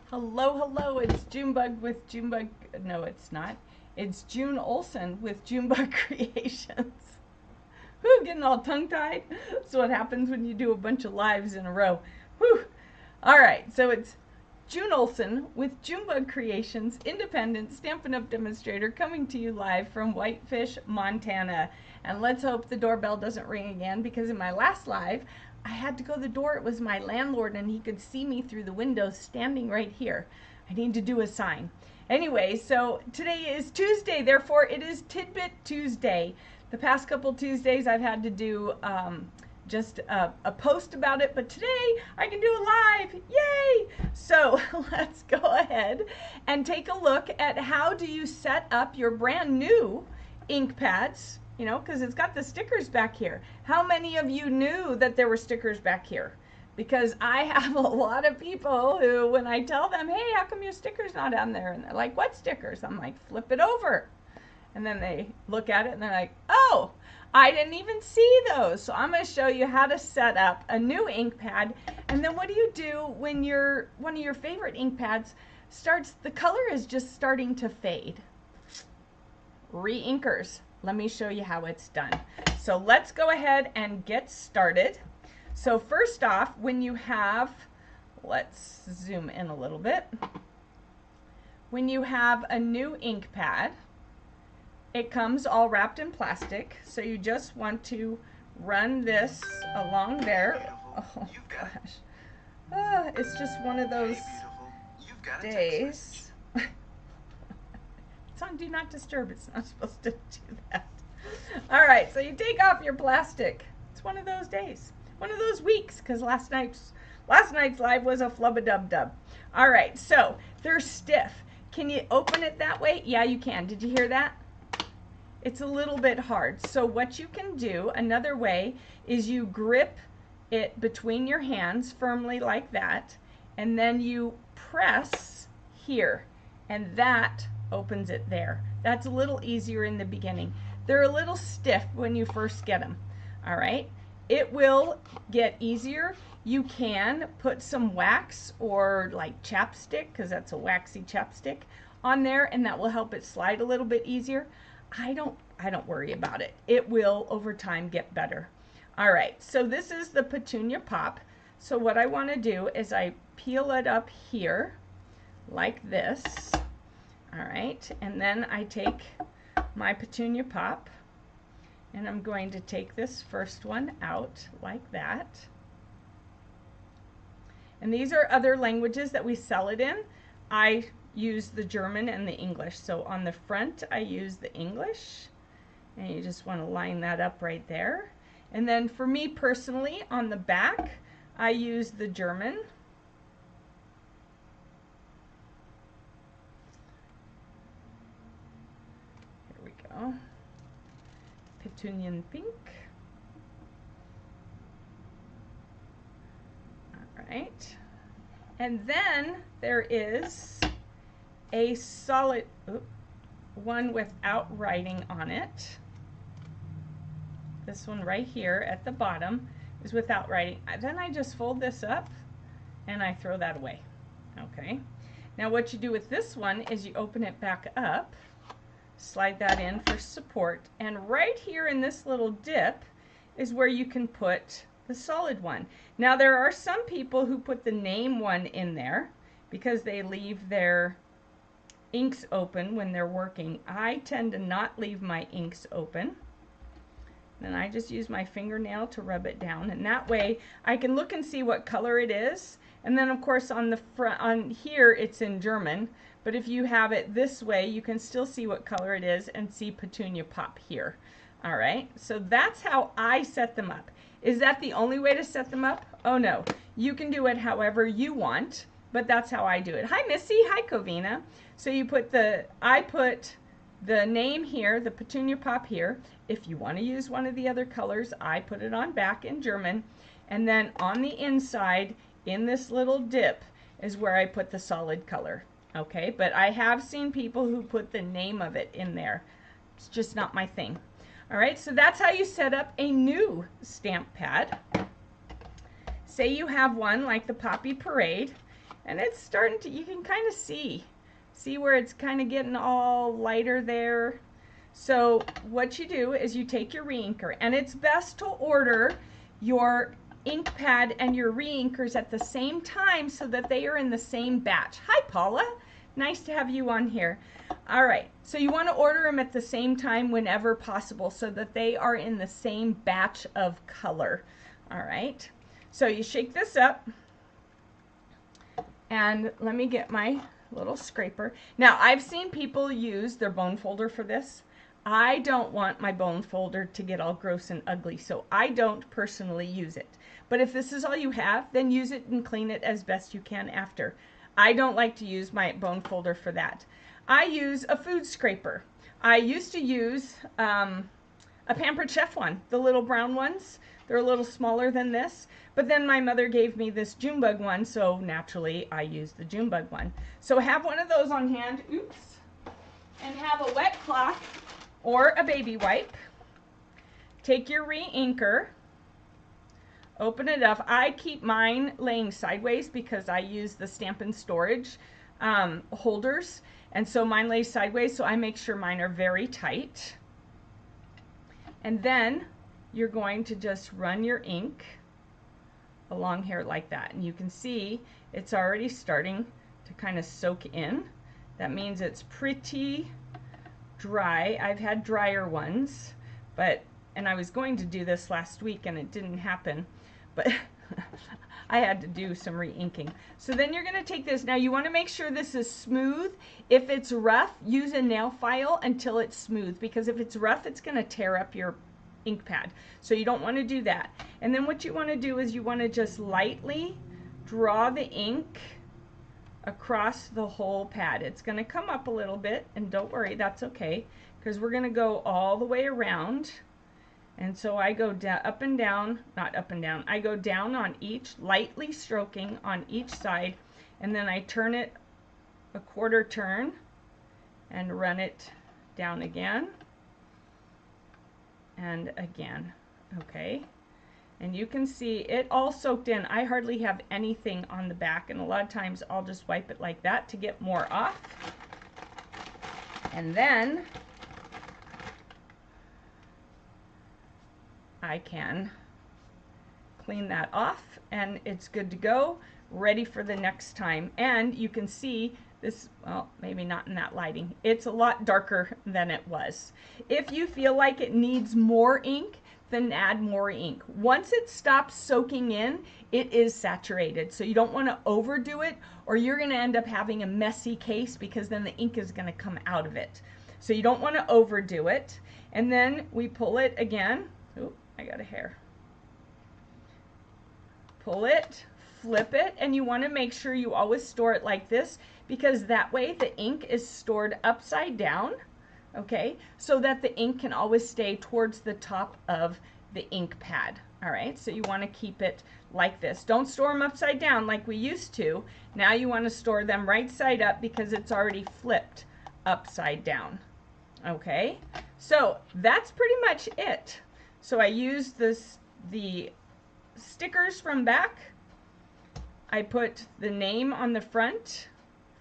Hello, hello, it's Junebug with Junebug, no it's not. It's June Olson with Junebug Creations. Whew, getting all tongue-tied. That's what happens when you do a bunch of lives in a row. Whew. Alright, so it's June Olson with Junebug Creations, independent Stampin' Up! Demonstrator, coming to you live from Whitefish, Montana. And let's hope the doorbell doesn't ring again, because in my last live, I had to go to the door. It was my landlord, and he could see me through the window standing right here. I need to do a sign. Anyway, so today is Tuesday, therefore it is Tidbit Tuesday. The past couple Tuesdays I've had to do just a post about it, but today I can do a live. Yay! So let's go ahead and take a look at how do you set up your brand new ink pads, you know, because it's got the stickers back here. How many of you knew that there were stickers back here? Because I have a lot of people who, when I tell them, hey, how come your sticker's not on there? And they're like, what stickers? I'm like, flip it over. And then they look at it and they're like, oh, I didn't even see those. So I'm going to show you how to set up a new ink pad. And then what do you do when one of your favorite ink pads starts, the color is just starting to fade? Re-inkers. Let me show you how it's done. So let's go ahead and get started. So first off, when you have, let's zoom in a little bit. When you have a new ink pad, it comes all wrapped in plastic, so you just want to run this along there. Oh gosh, it's just one of those days. It's on Do Not Disturb. It's not supposed to do that. All right, so you take off your plastic. It's one of those days, one of those weeks, because last night's live was a flub-a-dub-dub. All right, so they're stiff. Can you open it that way? Yeah, you can. Did you hear that? It's a little bit hard. So what you can do, another way, is you grip it between your hands firmly like that, and then you press here, and that opens it there. That's a little easier in the beginning. They're a little stiff when you first get them. All right, it will get easier. You can put some wax or like chapstick, because that's a waxy chapstick, on there, and that will help it slide a little bit easier. I don't worry about it. It will over time get better. All right, so this is the Petunia Pop. So what I want to do is I peel it up here like this. All right, and then I take my Petunia Pop, and I'm going to take this first one out like that. And these are other languages that we sell it in. I use the German and the English. So on the front, I use the English, and you just want to line that up right there. And then for me personally, on the back, I use the German. Here we go. Petunian Pink. All right. And then there is a solid one without writing on it. This one right here at the bottom is without writing. Then I just fold this up and I throw that away. Okay. Now what you do with this one is you open it back up, slide that in for support, and right here in this little dip is where you can put the solid one. Now there are some people who put the name one in there because they leave their inks open when they're working. I tend to not leave my inks open. Then I just use my fingernail to rub it down, and that way I can look and see what color it is. And then of course on the front, on here, it's in German, but if you have it this way, you can still see what color it is and see Petunia Pop here. All right, so that's how I set them up. Is that the only way to set them up? Oh no, you can do it however you want, but that's how I do it. Hi Missy, hi Covina. So you put I put the name here, the Petunia Pop here. If you want to use one of the other colors, I put it on back in German. And then on the inside, in this little dip, is where I put the solid color. Okay, but I have seen people who put the name of it in there. It's just not my thing. All right, so that's how you set up a new stamp pad. Say you have one like the Poppy Parade, And it's starting to, you can kind of see where it's kind of getting all lighter there. So what you do is you take your re-inker, and it's best to order your ink pad and your re-inkers at the same time so that they are in the same batch. Hi, Paula. Nice to have you on here. All right, so you want to order them at the same time whenever possible so that they are in the same batch of color. All right, so you shake this up, and let me get my little scraper. Now, I've seen people use their bone folder for this. I don't want my bone folder to get all gross and ugly, so I don't personally use it. But if this is all you have, then use it and clean it as best you can after. I don't like to use my bone folder for that. I use a food scraper. I used to use a Pampered Chef one, the little brown ones. They're a little smaller than this, but then my mother gave me this Junebug one, so naturally I use the Junebug one. So have one of those on hand, oops, and have a wet cloth or a baby wipe. Take your re-inker, open it up. I keep mine laying sideways because I use the Stampin' Storage holders, and so mine lays sideways, so I make sure mine are very tight. And then you're going to just run your ink along here like that, and you can see it's already starting to kind of soak in. That means it's pretty dry. I've had drier ones, and I was going to do this last week and it didn't happen, but I had to do some re-inking. So then you're going to take this. Now you want to make sure this is smooth. If it's rough, use a nail file until it's smooth, because if it's rough, it's going to tear up your ink pad. So you don't want to do that. And then what you want to do is you want to just lightly draw the ink across the whole pad. It's going to come up a little bit, and don't worry, that's okay, because we're going to go all the way around. And so I go down, up and down, not up and down, I go down on each, lightly stroking on each side, and then I turn it a quarter turn and run it down again and again. Okay, and you can see it all soaked in. I hardly have anything on the back, and a lot of times I'll just wipe it like that to get more off. And then I can clean that off, and it's good to go, ready for the next time. And you can see this, well, maybe not in that lighting, it's a lot darker than it was. If you feel like it needs more ink, then add more ink. Once it stops soaking in, it is saturated, so you don't want to overdo it, or you're going to end up having a messy case, because then the ink is going to come out of it. So you don't want to overdo it. And then we pull it again. Oop, I got a hair. Pull it, flip it, and you want to make sure you always store it like this, because that way the ink is stored upside down, okay, so that the ink can always stay towards the top of the ink pad. All right, so you want to keep it like this. Don't store them upside down like we used to. Now you want to store them right side up, because it's already flipped upside down. Okay, so that's pretty much it. So I used the stickers from back. I put the name on the front.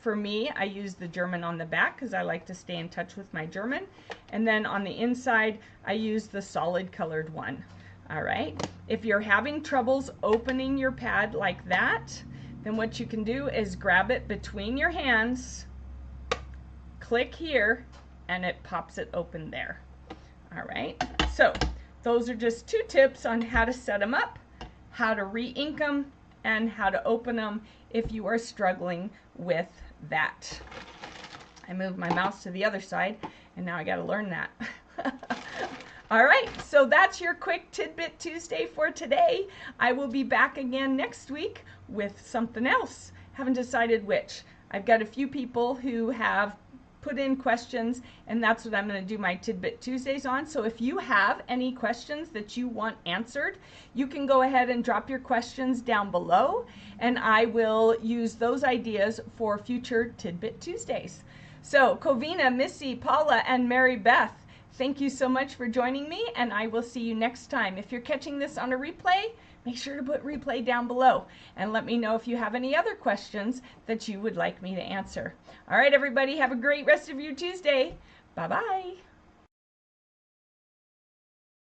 For me, I use the German on the back because I like to stay in touch with my German. And then on the inside, I use the solid colored one. All right. If you're having troubles opening your pad like that, then what you can do is grab it between your hands, click here, and it pops it open there. All right. So those are just 2 tips on how to set them up, how to re-ink them, and how to open them if you are struggling with that. I moved my mouse to the other side, and now I got to learn that. All right, so that's your quick Tidbit Tuesday for today. I will be back again next week with something else. Haven't decided which. I've got a few people who have put in questions, and that's what I'm going to do my Tidbit Tuesdays on. So if you have any questions that you want answered, you can go ahead and drop your questions down below, and I will use those ideas for future Tidbit Tuesdays. So Covina, Missy, Paula, and Mary Beth, Thank you so much for joining me, and I will see you next time. If you're catching this on a replay, make sure to put replay down below and let me know if you have any other questions that you would like me to answer. All right, everybody, have a great rest of your Tuesday. Bye-bye.